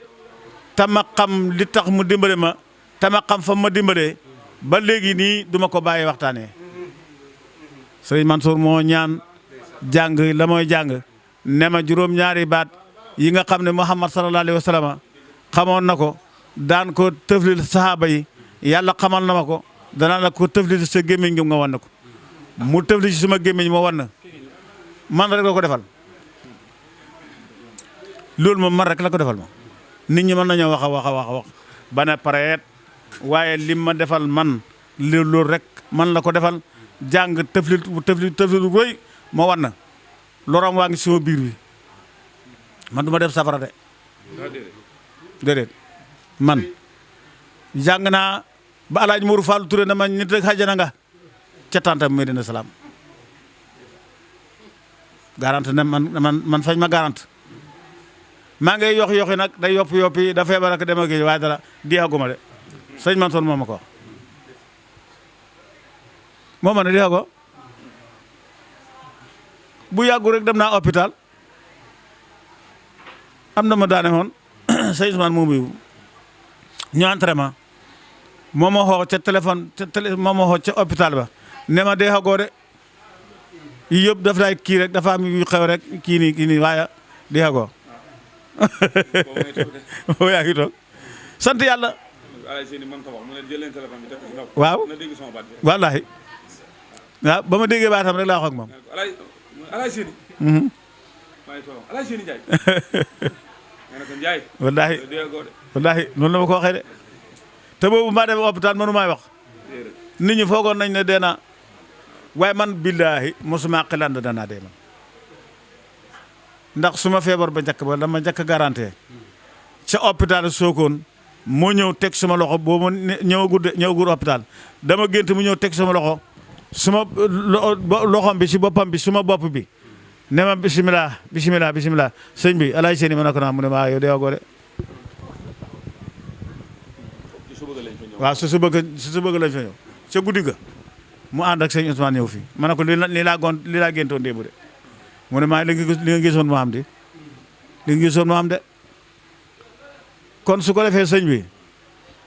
tama xam li tax mu dimbale ma tama xam fa ma dimbalee ba léegi nii duma ko bàyyi waxtaanee sëriñ Mansour moo ñaan jàng la mooy jàng ne ma juróom-ñaari baat yi nga xam ne Muhammad sallallahu alayhi wa sallam xamoon na ko daan ko tëflil sahaaba yi yàlla xamal na ma ko danaa la ko tëflil sa gémmiñ gi nga wan na ko mu tëfli ci suma gémmiñ moo wan na man rek la ko defal loolu moom man rek la ko defal ma nit ñi mën nañoo wax ba ne pareet waaye lim ma defal man loolu rek man la ko defal jàng tëflit roy moo wan na loram waa ngi suma biir bi man du ma def safara de déedéet man jàng naa ba Alaaji Mourou Fall Touré na ma nit rek xajana nga ca tantam Medina Salaam garante ne man fañ ma garante maa ngay yoxi nag day yoppi da feebar ak dem ak waaye dara diixaguma de sëñ Mansour moo ma ko wax moo ma ne diixago bu yàggu rek dem naa hôpital am na ma daane woon sëñ Ousmane moomu ñu entraînement moo ma xoo ca téléphone moo ma xoo ca hôpital ba ne ma diixagoo de yi yëpp daf daay kii rek dafa am yu xew rek kii nii waaye diixagoo boobu yaa ngi toog sant yàlla waaw wallaahi waaw ba ma déggee baatam rek laa wax ak moom wallaahi noonu la ma ko waxee de te boobu maa dem hôpital mënu maay wax nit ñi foogoon nañ ne dee naa waaye man billaahi mosuma xelaan da danaa dee man ndax suma feebar ba njëkk ba dama njëkk garanté ca hôpital Sokone moo ñëw teg suma loxo boobu ñëwagul hôpital dama gént mu ñëw teg suma loxo suma loxom bi si boppam bi suma bopp bi ne ma bisimilah sëñ bi alaay seeni ma ne ko naa mu ne ma yow deewagoo de waaw su bëgg lañ fa ñëw ca guddi ga mu ànd ak sëñ Ousmane ñëw fii ma ne ko lii laa géntoon démb de mu ne maa li nga gisoon moo am de kon su ko defee sëñ bi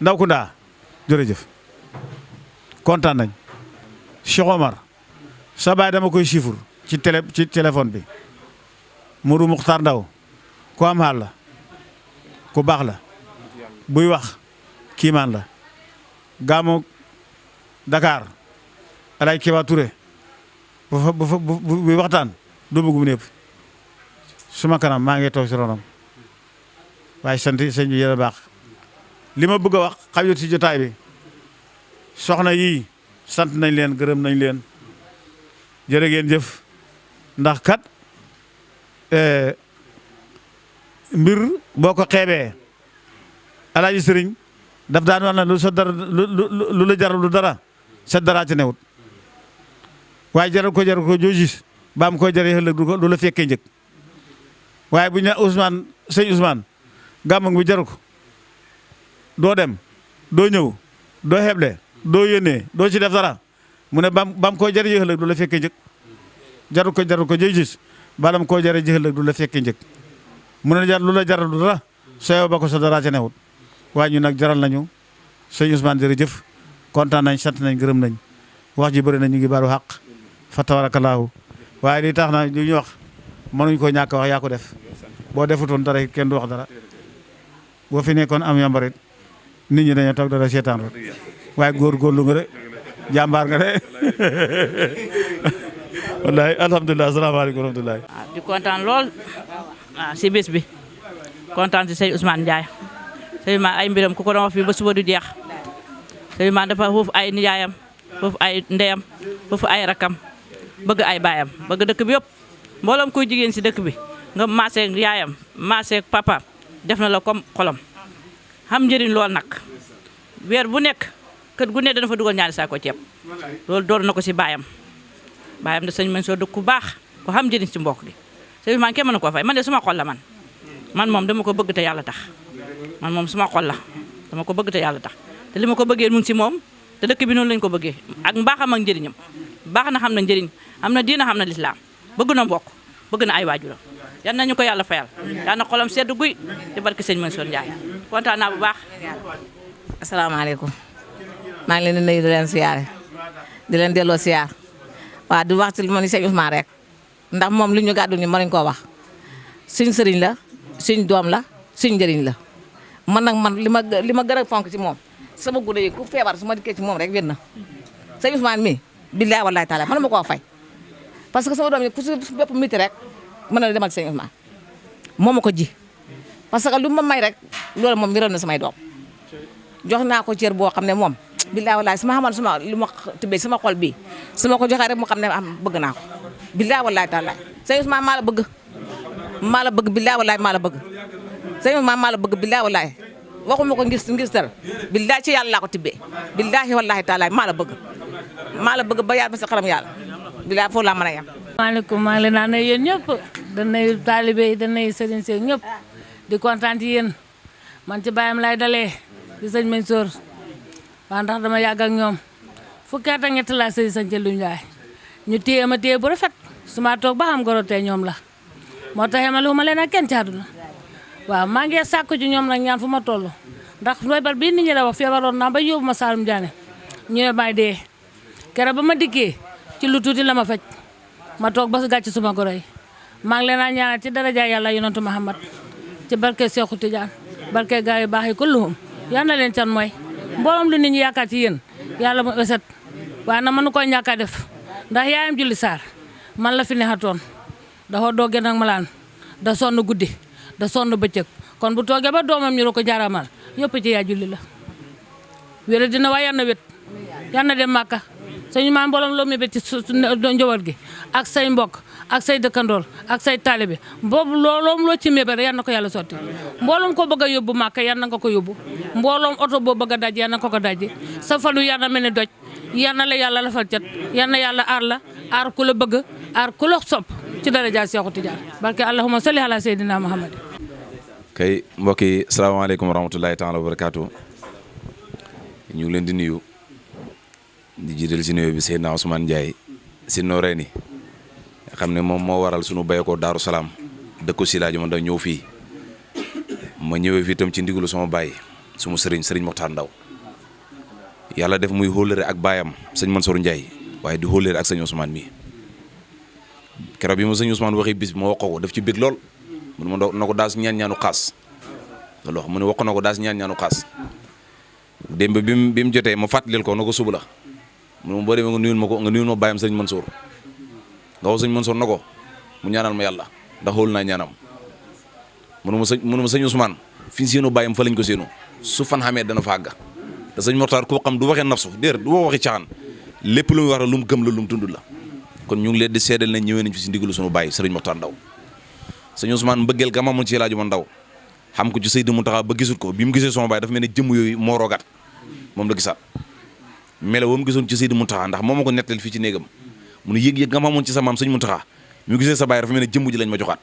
ndaw ku ndaa jërëjëf kontaan nañ. Cheikh Omar sa baay dama koy chiffre ci téléphone bi Mourou Muxtaar Ndaw ku am xaal la ku baax la buy wax kiimaan la gaamu Dakar Alay Kiba Touré bu waxtaan du bëgg mu népp suma kanam maa ngi toog si ronam waaye sant sëñ bi yéen a baax li ma bëgg a wax xajut si jotaay bi soxna yii sant nañ leen gërëm nañ leen jërë ngeen jëf ndax kat mbir boo ko xeebee alaaji sëriñ daf daan wax na lu sa dara lu la jaral lu dara sa dara ci newut waaye jaral ko joo gis ba mu koy jaree ëllëg du la fekkee njëkk waaye bu ñu ne Ousmane sëñ Ousmane gàmmu bi jaru ko doo dem doo ñëw doo xeble doo yónnee doo ci def dara mu ne bam koo jëre jëxal du la fekkee njëkk jaru ko jëy gis balam koo jëre jëxal du la fekkee njëkk mu ne lu la jaral du dara soo ba ko sa dara ca newut waaye ñu nag jaral nañu sëñ Ousmane jërëjëf kontaan nañ sant nañ gërëm nañ wax ji bëri na ñu ngi baaru xaq fa tabarakallaahu waaye li tax na li ñu wax mënuñ koo ñàkk wax yaa ko def boo defutoon dara kenn du wax dara boo fi nekkoon am yambarit nit ñi dañoo toog dara seetaan rek waaye góorgóorlu nga de jàmbaar nga de wallahi alhamdulilah asalaamaaleykum wa rahmatulah. di kontaan lool si bés bi kontaan si sëñ Ousmane Ndiaye sëñ Ousmane ay mbiram ku ko doon wax fii ba suba du jeex sëñ Ousmane dafa foofu ay nijaayam foofu ay ndeyam foofu ay rakam bëgg ay baayam bëgg dëkk bi yëpp mbooloom kuy jigéen si dëkk bi nga maaseeg yaayam maaseeg papa def na la comme xolam xam njëriñ lool nag weer bu nekk kër gu ne dana fa dugal ñaari saako ceeb loolu door na ko si baayam da sëñ Mansour dëkk ku baax ko xam njëriñ si mbokk gi sëñ Ousmane kenn mën na koo fay man de suma xol la man moom dama ko bëgg te yàlla tax man moom suma xol la dama ko bëgg te yàlla tax te li ma ko bëggee mu ngi si moom te dëkk bi noonu lañ ko bëggee ak mbaaxam ak njëriñam baax na xam na njëriñ am na diina xam na lislaam bëgg na mbokk bëgg na ay waajuram yal nañu ko yàlla fayal yal na xolam sedd guy di barke sëñ Mansour Ndiaye kontaan naa bu baax. asalaamaaleykum maa ngi leen di nuyu di leen siyaare di leen delloo siyaar waaw di wax ci li ma ni sëñ Ousmane rek ndax moom li ñu gàddu ñu mënuñ koo wax suñ sëriñ la suñ doom la suñ njëriñ la man nag man li ma gën a fonk ci moom sama gune yi ku feebar su ma dikkee ci moom rek wér na sëñ Ousmane mi billaay wallaay taala mënuma koo fay parce que sama doom yi ku si bépp miti rek mën na demal sëñ Ousmane moo ma ko ji parce que lu ma may rek loolu moom miroon na samay doom jox naa ko cër boo xam ne moom billaay wallaay su ma xamoon lu ma tibbee sama xol bii su ma ko joxee rek mu xam ne bëgg naa ko billaay wallaay taala sëñ Ousmane maa la bëgg billaay wallaay maa la bëgg sëñ Ousmane maa la bëgg billaay wallaay waxuma ko ngir dara billaay ci yàlla laa ko tibbee billaay wallaay taala maa la bëgg ba yàlla ba sa xaram yàlla billaay foofu laa mën a yem. maaleykum maa ngi leen di nuyu yéen ñëpp da nuyu taalibe yi da nuyu sëriñ si ñëpp di kontaan ci yéen man ci bàyyam lay dalee di sëñ Mansour waaw ndax dama yàgg ak ñoom fukki at ak ñett laa sëy sëñ Thielou Ndiaye ñu téye ma téye bu rafet su ma toog ba xam gorotee ñoom la moo tax yemalu ma leen ak kenn ci àdduna waaw maa ngi sàkku ci ñoom nag ñaan fu ma toll ndax feebar bii nit ñi da wax feebaroon naa ba yóbbu ma Saalum Diané ñu ne may dee keroog ba ma dikkee ci lu tuuti la ma faj ma toog ba gàcc suma goro yi maa ngi leen a ñaanal ci daraja yàlla yonentu Muhammad ci barke Seexu Tijaan barke gaa yu baax yi kulluhum yal na leen can mooy mbooloom lu nit ñi yaakaar ci yéen yàlla mu ësat waaye na mënu koy ñàkk a def ndax yaayam julli saar man la fi neexatoon dafa doogee nag malaan da sonn guddi da sonn bëccëg kon bu toogee ba doomam ñu ko jaaramal yëpp ci yaa julli la wéra dina waaye yal na wét yal na dem Màkka suñu maam mbooloom loo mébét ci njaboot gi ak say mbokk ak say dëkkandoor ak say taalibe boobu looloom loo ci mébét yal na ko yàlla sotti mbooloom ko bëgg a yóbbu Màkka yal na nga ko yóbbu mbooloom oto boo bëgg a daj yal na ko daj sa fanu yal na mel ni doj yal na la yàlla lafal cat yal na yàlla aar la aar ku la bëgg aar ku la sopp ci daraja Seexu Tijaan barke allahumma salli ala sayyidina Muhammad. kay mbokk yi salaamaaleykum wa rahmatulahi taala wa barakaatu ñu ngi leen di nuyu di jiital si nuyoo bi Seydina Ousmane Ndiaye si Noreyni xam ne moom moo waral sunu béy ko Daaru Salaam dëkku Silaaji ma da ñëw fii ma ñëwee fii itam ci ndigalu sama baay suma sëriñ Mokhtar Ndaw yàlla def muy xóolëre ak baayam sëñ Mansour Ndiaye waaye di xóolëre ak sëñ Ousmane mii keroog bi ma sëñ Ousmane waxee bis bi ma wax ko daf ci bég lool mu ne ma na ko daas ñaan-ñaanu xaas loolu wax mu ne wax na ko daas ñaan-ñaanu xaas démb bi mu jotee ma fàttalil ko na ko suba la mu ne ma boo demee nga nuyul ma baayam sëñ Mansour nga wax sëñ Mansour na ko mu ñaanal ma yàlla ndax xool naa ñaanam mënu ma sëñ Ousmane fi séenu bàyyam fa lañ ko séenu su fan xamee dana fa àgg te sëñ Moxtaar ku xam du waxee nafsu déer du waxi caaxaan lépp lu muy wax lu mu gëm la lu mu tund la kon ñu ngi leen di seedal nañ ñëwee nañ fi si ndigalu suñu bàyyi sëriñ Moxtaar Ndaw sëñ Ousmane mbëggeel ga ma amoon ci laaju ma ndaw xam ko ci Seydi Muntaxa ba gisul ko bi mu gisee sama bàyyi dafa mel ne jëmm yooyu moo roogaat moom la gisaat melo ba mu gisoon ci Seydi Muntaxa ndax moo ma ko nettali fii ci néegam mu ne yëg-yëg nga ma amoon ci sa maam sëñ Muntaxa mi gisee sa bàyyi dafa mel ne jëmm ji lañ ma joxaat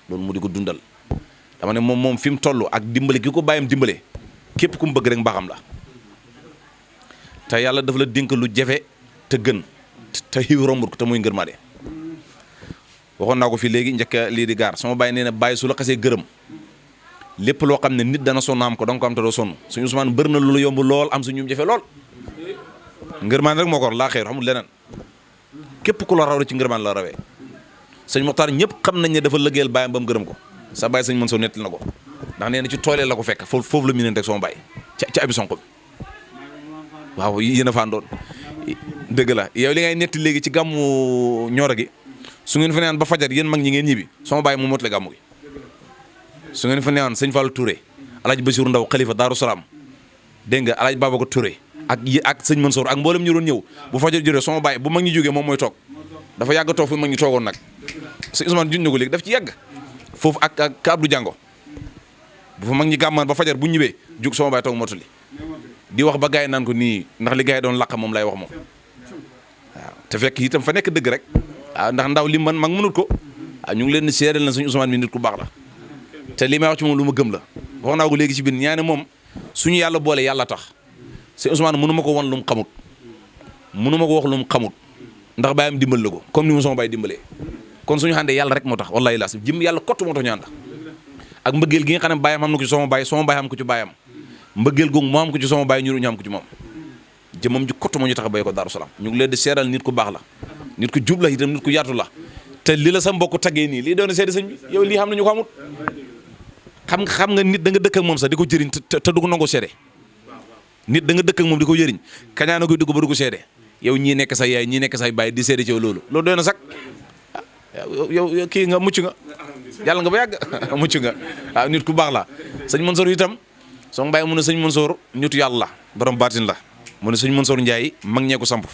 loolu mu di ko dundal dama ne moom fi mu toll ak dimbale gi ko bàyyam dimbale képp ku mu bëgg rek mbaaxam la te yàlla dafa la dénk lu jafe te gën te xiw rombut ko te muy ngërmaade waxoon naa ko fii léegi njëkk lii di gaar sama bàyyi nee na bàyyi su la xasee gërëm lépp loo xam ne nit dana sonn am ko danga ko am te doo sonn suñu Ousmane bëri na lu la yomb lool am suñu jafe lool ngërmaande rek moo ko war laa xeer xamul leneen képp ku la raw ci ngërmaande la rawee sëñ Moxtaar ñëpp xam nañ ne dafa lëggeel bàyyam ba mu gërëm ko sa bàyyi sëñ Mansour nettali na ko ndax nee na ci toolee la ko fekk foofu la miinante ak sama bàyyi ci abi sonko bi waaw yéen a faan doon dëgg la yow li ngay netti léegi ci gàmmu ñooro gi su ngeen fa naan ba fajar yéen mag ñi ngeen ñibbi sama bàyyi mu motale gàmmu gi su ngeen fa naan sëñ Fallou Touré alaaj Basiru Ndaw xalifa Daaru Salaam dégg nga alaaj Babacar Touré ak sëñ Mansour ak mboolem ñu doon ñëw bu fajar juree sama bàyyi bu mag ñi jógee moom mooy toog dafa yàgg toog fu mag ñi toogoon nag sëñ Ousmane juñ na ko léegi daf ci yàgg foofu ak Abdou Diango bu fa mag ñi gàmmaan ba fajar bu ñibbee jug sama bàyyi toog motali di wax ba gars yi naan ko nii ndax li gars yi doon laq moom lay wax moom waaw te fekk itam fa nekk dëgg rek waaw ndax ndaw li man mag mënut ko waaw ñu ngi leen di seedal na suñu Ousmane mi nit ku baax la te li may wax ci moom lu ma gëm la wax naa ko léegi ci biir ñaane moom suñu yàlla boole yàlla tax sëñ Ousmane mënu ma ko wan lu mu xamut mënu ma ko wax lu mu xamut ndax bàyyam dimbal la ko comme ni mu sama bàyyi dimbalee kon suñu xàndee yàlla rek moo tax wallahi laas jëm yàlla kott moo tax ñu ànd ak mbëggeel gi nga xam ne bàyyam am na ko ci sama bàyyi am ko ci bàyyam mbëggeel googu moo am ko ci sama bàyyi ñu am ko ci moom jëmam ji kott moo ñu tax a béy ko Daaru Salaam ñu ngi leen di seeral nit ku baax la nit ku jub la itam nit ku yaatu la te li la sa mbokk taggee nii lii doon seede sëñ bi yow lii xam nañu ko amut xam nga nit da nga dëkk ak moom sax di ko jëriñ te du ko nangoo seede nit da nga dëkk ak moom di ko jëriñ kañaana koy dugg ba du ko seede yow ñii nekk sa yaay ñii nekk say bàyyi di seede ci yow loolu doy na sax yow kii nga mucc nga yàlla nga ba yàgg mucc nga waaw nit ku baax la sëñ Mansour itam soo bàyyi mu ne sëñ Mansour nitu yàlla borom baatin la mu ne sëñ Mansour Ndiaye mag ñee ko samp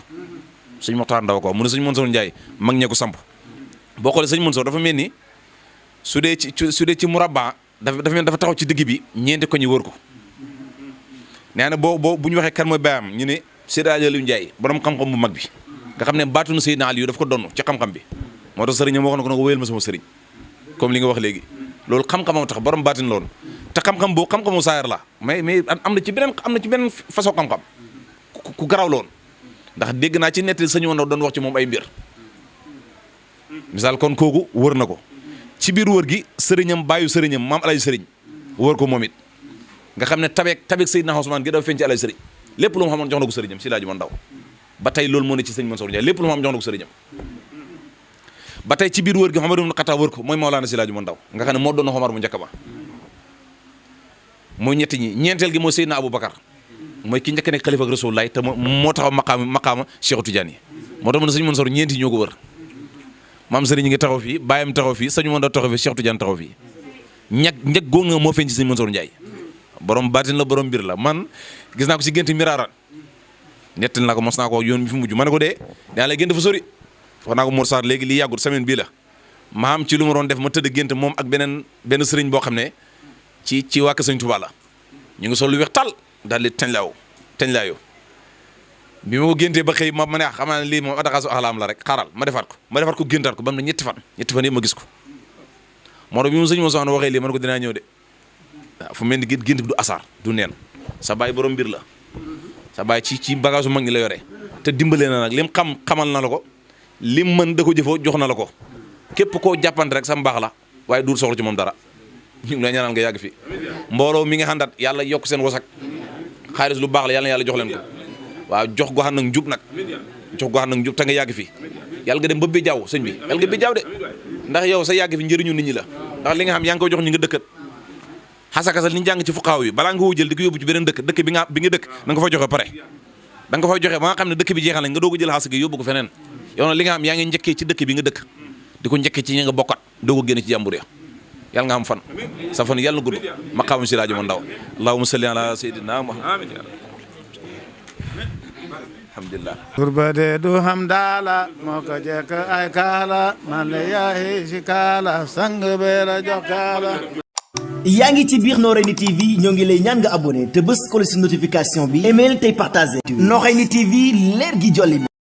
sëñ Moxtaar Ndaw ko mu ne sëñ Mansour Ndiaye mag ñee ko samp boo xoolee sëñ Mansour dafa mel ni su dee ci murabba dafa taxaw ci digg bi ñeenti ko ñu wër ko nee na bu ñu waxee kan mooy baayam ñu ne Seydi Aliou Ndiaye borom xam-xam bu mag bi nga xam ne baatunu Seydina Aliou daf ko donn ci xam-xam bi moo tax sëriñam wax na ko wéyal ma sama sëriñ comme li nga wax léegi loolu xam-xamam tax borom baatin loon te xam-xam boobu xam-xamu saayar la mais am na ci beneen façon xam-xam ku garaw loon ndax dégg naa ci nettali sëñ woon doon wax ci moom ay mbir misaal kon kooku wër na ko ci biir wër gi sëriñam bàyyu sëriñam maam alay sëriñ wër ko moom it nga xam ne tabeek Seydina Ousmane gi dafa feeñ ci alay sëriñ lépp lu mu xamoon jox na ko sëriñam si laaju ma ndaw ba tey loolu moo ne ci sëñ Mansour Ndiaye lépp lu mu xam jox na ko sëriñam ba tey ci biir wër gi Omar ibn Khattab wër ko mooy Mawlana si laaju ma ndaw nga xam ne moo doon Omar bu njëkk ba mooy ñetti ñi ñeenteel gi mooy Seydina Aboubacar mooy ki njëkk nekk xalifa ak Rasulullah te moo taxaw maqaama Cheikh Tidiane yi moo tax mu ne sëñ Mansour ñeenti ñoo ko wër maam sëriñ ñi ngi taxaw fii bàyyam taxaw fii sëñ Mansour taxaw fii Cheikh Tidiane taxaw fii ñeg góor nga moo feeñ ci sëñ Mansour Ndiaye borom baatin la borom mbir la man gis naa ko si gént miraaran nettali naa ko mos naa ko yoon bi fi mujj ma ne ko dee daa lay gént fa sori wax naa ko Mor Sarr léegi lii yàggut semaine bii la ma am ci lu ma doon def ma tëdd gént moom ak benn sëriñ boo xam ne ci waa Kër Sëñ Tuubaa la ñu ngi sol lu weex tal daal di teñ laayu bi ma ko géntee ba xëy ma ne xam naa ne lii moom adakaasu axlaam la rek xaaral ma defaat ko géntaat ko ba mu ne ñetti fan yëpp ma gis ko moo tax bi mu sëñ Moussa waxee lii man ko dinaa ñëw de waaw fu mel ni gént bi du asaar du neen sa baay borom mbir la sa baay ci bagage su mag ñi la yore te dimbalee na nag lim xamal na la ko lim mën da ko jëfoo jox na la ko képp koo jàppante rek sa mbaax la waaye duul soxla ci moom dara ñu ngi lay ñaanal nga yàgg fi mbooloo mi nga xandat yàlla yokk seen wasak xaalis lu baax la yàlla jox leen ko waaw jox go xam nag njub nag jox go xam nag njub te nga yàgg fi yàlla nga dem ba bi jaww sëñ bi yàlla nga bi jaww de ndax yow sa yàgg fi njëriñu nit ñi la ndax li nga xam yaa ngi koy jox ñi nga dëkkat xasakasal li ñu jàng ci fuqaaw yi balaa nga ko jël di ko yóbbu ci beneen dëkk bi nga dëkk na nga fa joxe pare da nga ko fay joxe ba nga xam ne dëkk bi jeexal nañ nga doog a jël xasaka yóbbu ko feneen yow nag li nga xam yaa ngi njëkkee ci dëkk bi nga dëkk di ko njëkkee ci ñi nga bokkat doog a génn ci jàmbur ya yàlla nga am fan sa fan yàlla na gudd maqaama si rajo ma ndaw allahumma salli ala sayyidina muhammad alhamdulillah turbade du ham daala moo ko jekk ay kaala man le yaayi si kaala sang beera jox kaala yaa ngi ci biir Noreyni TV ñoo ngi lay ñaan nga abonné te bës ko ci notification bi email tey partagé Noreyni TV leer gi jolli